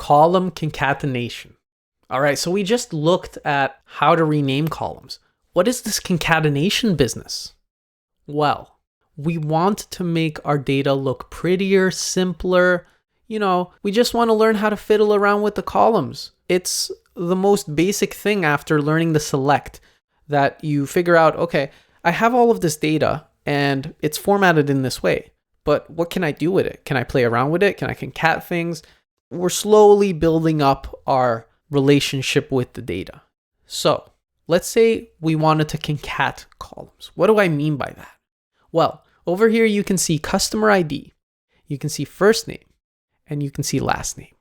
column concatenation. All right, so we just looked at how to rename columns. What is this concatenation business? Well, we want to make our data look prettier, simpler. We just want to learn how to fiddle around with the columns. It's the most basic thing after learning the select, that you figure out, okay, I have all of this data and it's formatted in this way, but what can I do with it? Can I play around with it? Can I concat things? We're slowly building up our relationship with the data. So let's say we wanted to concat columns. What do I mean by that? Well, over here you can see customer ID, you can see first name, and you can see last name.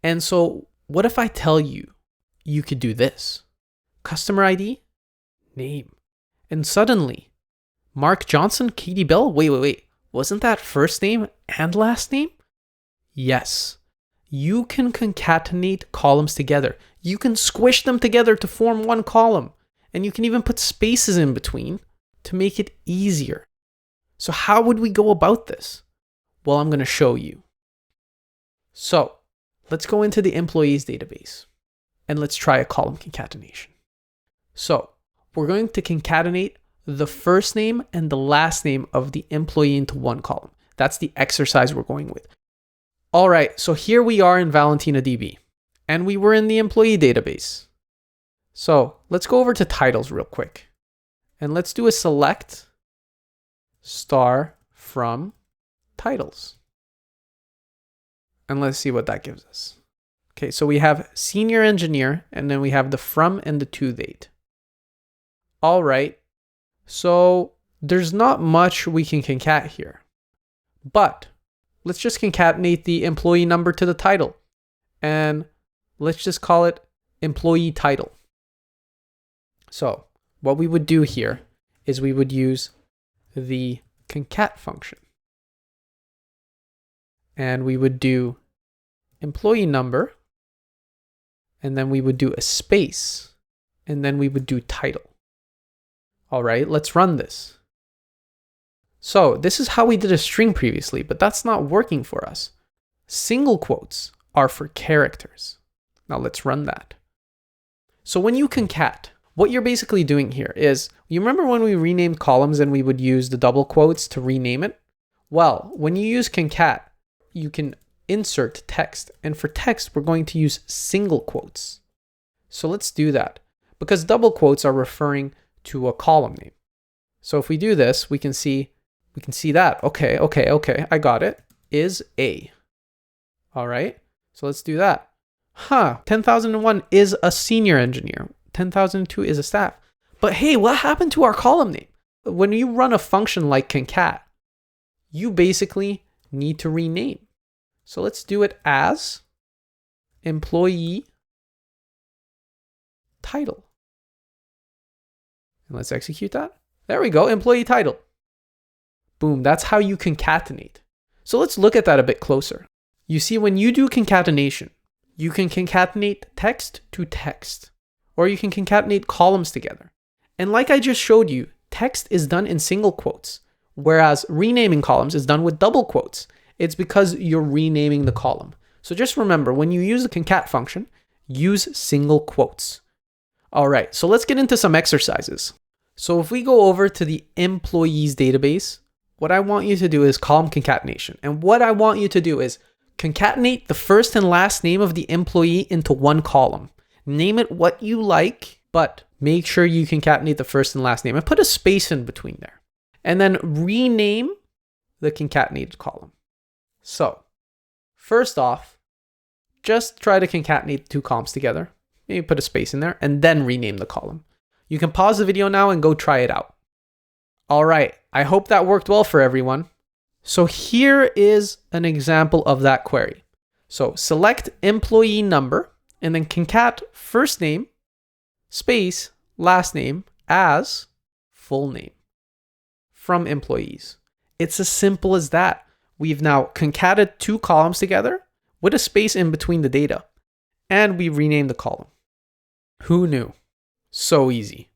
And so what if I tell you you could do this? Customer ID, name. And suddenly, Mark Johnson, Katie Bell, wait. Wasn't that first name and last name? Yes. You can concatenate columns together. You can squish them together to form one column. And you can even put spaces in between to make it easier. So how would we go about this? Well, I'm going to show you. So let's go into the employees database and let's try a column concatenation. So we're going to concatenate the first name and the last name of the employee into one column. That's the exercise we're going with. All right, so here we are in Valentina DB, and we were in the employee database. So let's go over to titles real quick, and let's do a select star from titles. And let's see what that gives us. Okay, so we have senior engineer, and then we have the from and the to date. All right, so there's not much we can concat here, but let's just concatenate the employee number to the title, and let's just call it employee title. So what we would do here is we would use the concat function, and we would do employee number, and then we would do a space, and then we would do title. All right, let's run this. So this is how we did a string previously, but that's not working for us. Single quotes are for characters. Now let's run that. So when you concat, what you're basically doing here is, you remember when we renamed columns and we would use the double quotes to rename it? Well, when you use concat, you can insert text. And for text, we're going to use single quotes. So let's do that, because double quotes are referring to a column name. So if we do this, we can see that. Okay, I got it. Is A. All right, so let's do that. 10,001 is a senior engineer. 10,002 is a staff. But hey, what happened to our column name? When you run a function like concat, you basically need to rename. So let's do it as employee title. And let's execute that. There we go, employee title. Boom, that's how you concatenate. So let's look at that a bit closer. You see, when you do concatenation, you can concatenate text to text, or you can concatenate columns together. And like I just showed you, text is done in single quotes, whereas renaming columns is done with double quotes. It's because you're renaming the column. So just remember, when you use the concat function, use single quotes. All right, so let's get into some exercises. So if we go over to the employees database, what I want you to do is column concatenation. And what I want you to do is concatenate the first and last name of the employee into one column. Name it what you like, but make sure you concatenate the first and last name and put a space in between there. And then rename the concatenated column. So first off, just try to concatenate the two columns together. Maybe put a space in there and then rename the column. You can pause the video now and go try it out. All right, I hope that worked well for everyone. So here is an example of that query. So select employee number and then concat first name, space, last name as full name from employees. It's as simple as that. We've now concated two columns together with a space in between the data, and we renamed the column. Who knew? So easy.